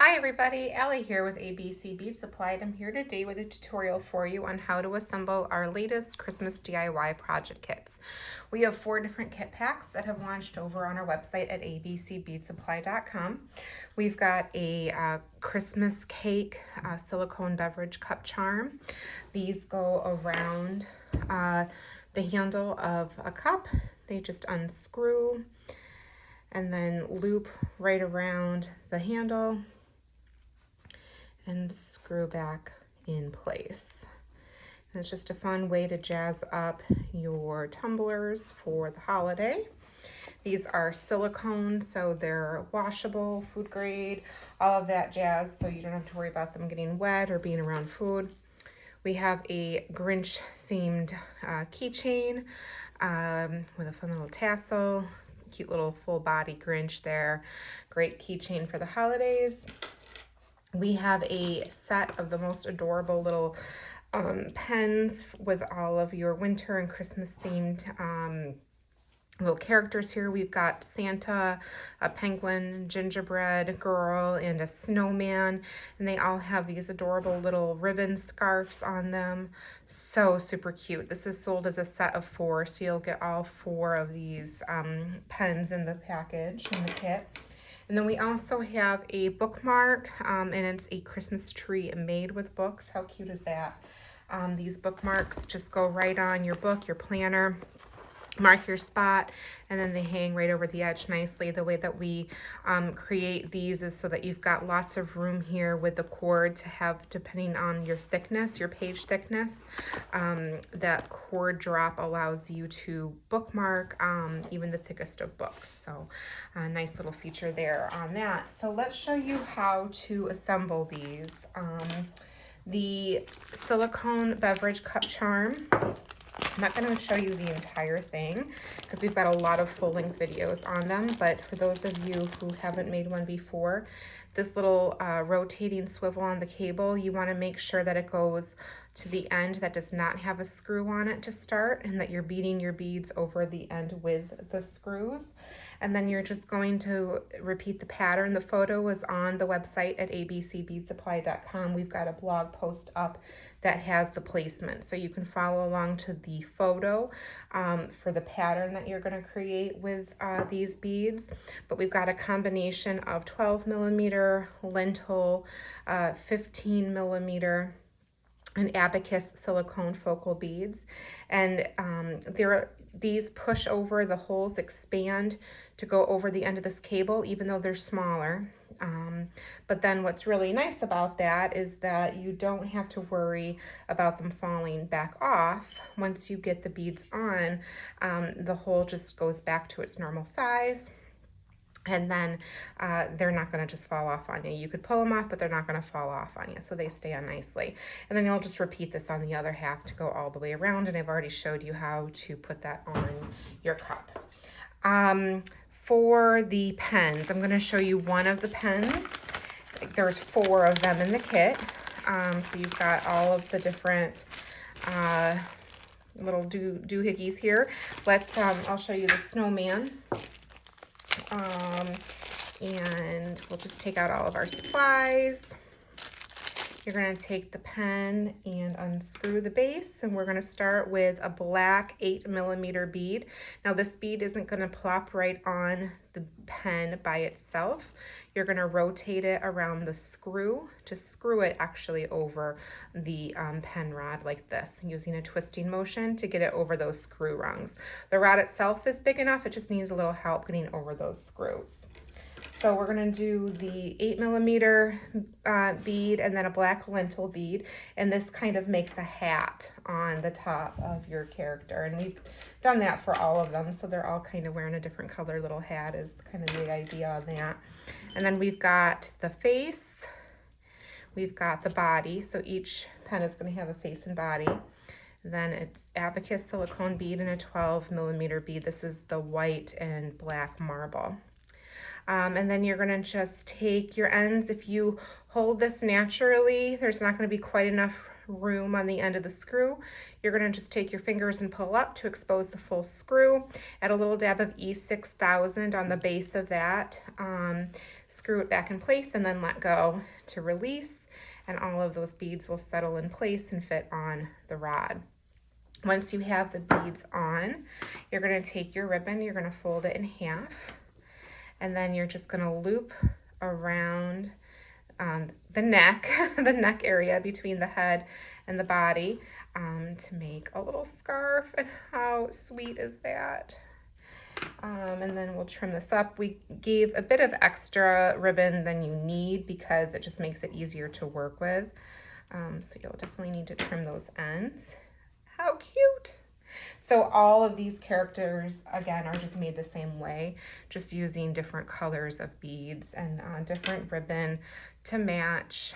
Hi everybody, Allie here with ABC Bead Supply, and I'm here today with a tutorial for you on how to assemble our latest Christmas DIY project kits. We have 4 different kit packs that have launched over on our website at abcbeadsupply.com. We've got a Christmas cake silicone beverage cup charm. These go around the handle of a cup. They just unscrew and then loop right around the handle and screw back in place. And it's just a fun way to jazz up your tumblers for the holiday. These are silicone, so they're washable, food grade, all of that jazz, so you don't have to worry about them getting wet or being around food. We have a Grinch themed keychain with a fun little tassel, cute little full body Grinch there. Great keychain for the holidays. We have a set of the most adorable little pens with all of your winter and Christmas themed little characters here. We've got Santa, a penguin, gingerbread girl, and a snowman, and they all have these adorable little ribbon scarves on them. So super cute. This is sold as a set of 4, so you'll get all 4 of these pens in the package, in the kit. And then we also have a bookmark, and it's a Christmas tree made with books. How cute is that? These bookmarks just go right on your book, your planner. Mark your spot, and then they hang right over the edge nicely. The way that we create these is so that you've got lots of room here with the cord to have, depending on your thickness, your page thickness, that cord drop allows you to bookmark even the thickest of books. So a nice little feature there on that. So let's show you how to assemble these. The silicone beverage cup charm, I'm not going to show you the entire thing because we've got a lot of full-length videos on them, but for those of you who haven't made one before, this little rotating swivel on the cable, you want to make sure that it goes to the end that does not have a screw on it to start, and that you're beading your beads over the end with the screws. And then you're just going to repeat the pattern. The photo is on the website at abcbeadsupply.com. We've got a blog post up that has the placement, so you can follow along to the photo for the pattern that you're going to create with these beads. But we've got a combination of 12 millimeter lentil, 15 millimeter and abacus silicone focal beads, and these push over, the holes expand to go over the end of this cable, even though they're smaller. But then what's really nice about that is that you don't have to worry about them falling back off. Once you get the beads on, the hole just goes back to its normal size. And then they're not going to just fall off on you. You could pull them off, but they're not going to fall off on you, so they stay on nicely. And then you'll just repeat this on the other half to go all the way around, and I've already showed you how to put that on your cup. For the pens, I'm going to show you one of the pens. There's 4 of them in the kit, so you've got all of the different little doohickeys here. I'll show you the snowman. And we'll just take out all of our supplies. You're going to take the pen and unscrew the base, and we're going to start with a black 8 millimeter bead. Now this bead isn't going to plop right on the pen by itself. You're going to rotate it around the screw to screw it actually over the pen rod like this, using a twisting motion to get it over those screw rungs. The rod itself is big enough, it just needs a little help getting over those screws. So we're going to do the 8 millimeter bead and then a black lentil bead, and this kind of makes a hat on the top of your character, and we've done that for all of them, so they're all kind of wearing a different color little hat is kind of the idea on that. And then we've got the face, we've got the body, so each pen is going to have a face and body. Then it's abacus silicone bead and a 12 millimeter bead. This is the white and black marble. And then you're going to just take your ends. If you hold this naturally, there's not going to be quite enough room on the end of the screw, you're going to just take your fingers and pull up to expose the full screw. Add a little dab of E6000 on the base of that. Screw it back in place and then let go to release, and all of those beads will settle in place and fit on the rod. Once you have the beads on, you're going to take your ribbon, you're going to fold it in half, and then you're just going to loop around the neck, the neck area between the head and the body to make a little scarf. And how sweet is that? And then we'll trim this up. We gave a bit of extra ribbon than you need because it just makes it easier to work with. So you'll definitely need to trim those ends. How cute! So all of these characters, again, are just made the same way, just using different colors of beads and different ribbon to match,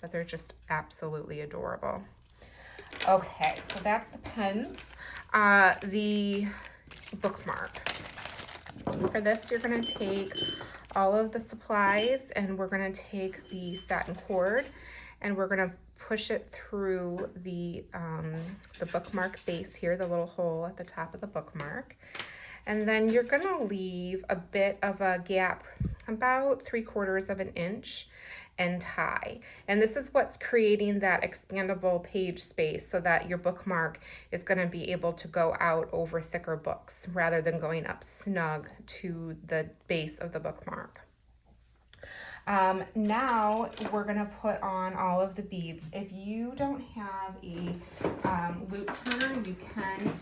but they're just absolutely adorable. Okay, so that's the pens. The bookmark. For this, you're going to take all of the supplies, and we're going to take the satin cord, and we're going to push it through the bookmark base here, the little hole at the top of the bookmark. And then you're going to leave a bit of a gap, about 3/4 of an inch, and tie. And this is what's creating that expandable page space so that your bookmark is going to be able to go out over thicker books rather than going up snug to the base of the bookmark. Now we're going to put on all of the beads. If you don't have a loop turner, you can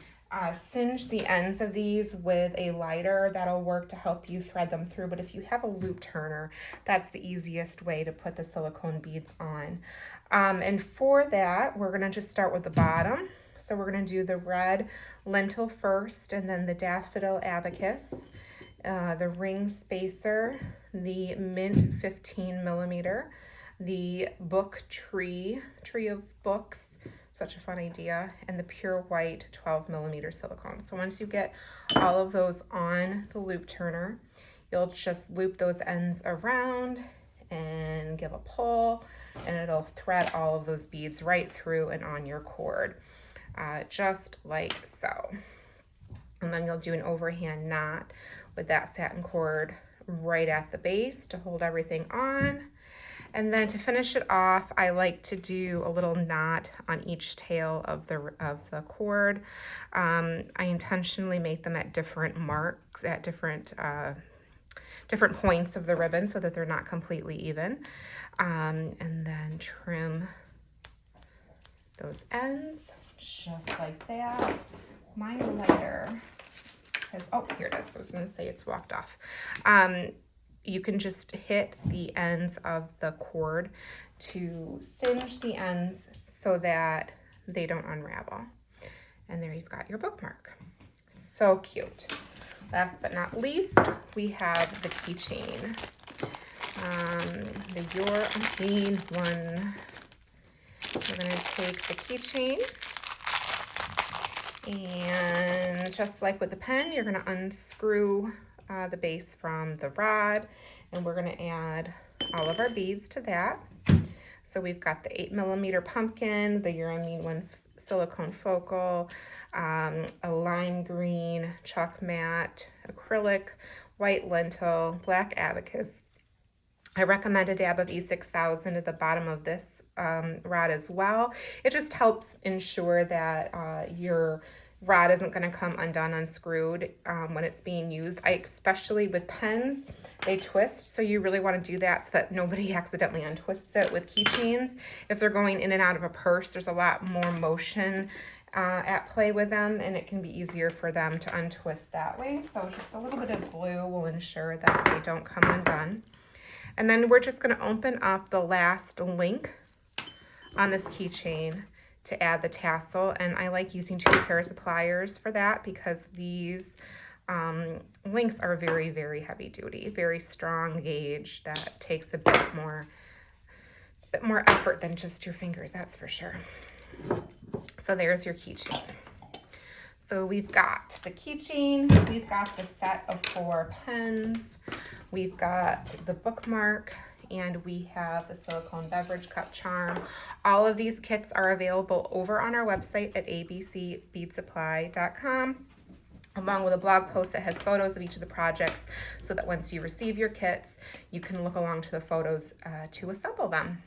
singe the ends of these with a lighter. That'll work to help you thread them through. But if you have a loop turner, that's the easiest way to put the silicone beads on. And for that, we're going to just start with the bottom. So we're going to do the red lentil first, and then the daffodil abacus, the ring spacer, the mint 15 millimeter, the book tree of books, such a fun idea, and the pure white 12 millimeter silicone. So once you get all of those on the loop turner, you'll just loop those ends around and give a pull, and it'll thread all of those beads right through and on your cord, just like so. And then you'll do an overhand knot with that satin cord right at the base to hold everything on. And then to finish it off, I like to do a little knot on each tail of the cord. I intentionally make them at different marks, at different points of the ribbon so that they're not completely even. And then trim those ends just like that. My lighter has, oh, here it is. I was going to say it's walked off. You can just hit the ends of the cord to singe the ends so that they don't unravel. And there you've got your bookmark. So cute. Last but not least, we have the keychain. The Your Main one. We're going to take the keychain, and just like with the pen, you're going to unscrew the base from the rod, and we're going to add all of our beads to that. So we've got the 8 millimeter pumpkin, the Your Main one silicone focal, a lime green, chalk matte, acrylic, white lentil, black abacus. I recommend a dab of E6000 at the bottom of this rod as well. It just helps ensure that your rod isn't going to come undone, unscrewed when it's being used. Especially with pens, they twist, so you really want to do that so that nobody accidentally untwists it. With keychains, if they're going in and out of a purse, there's a lot more motion at play with them, and it can be easier for them to untwist that way. So just a little bit of glue will ensure that they don't come undone. And then we're just going to open up the last link on this keychain to add the tassel, and I like using 2 pairs of pliers for that because these links are very, very heavy duty, very strong gauge that takes a bit more effort than just your fingers, that's for sure. So there's your keychain. So we've got the keychain, we've got the set of 4 pens, we've got the bookmark, and we have the silicone beverage cup charm. All of these kits are available over on our website at abcbeadsupply.com, along with a blog post that has photos of each of the projects, so that once you receive your kits, you can look along to the photos to assemble them.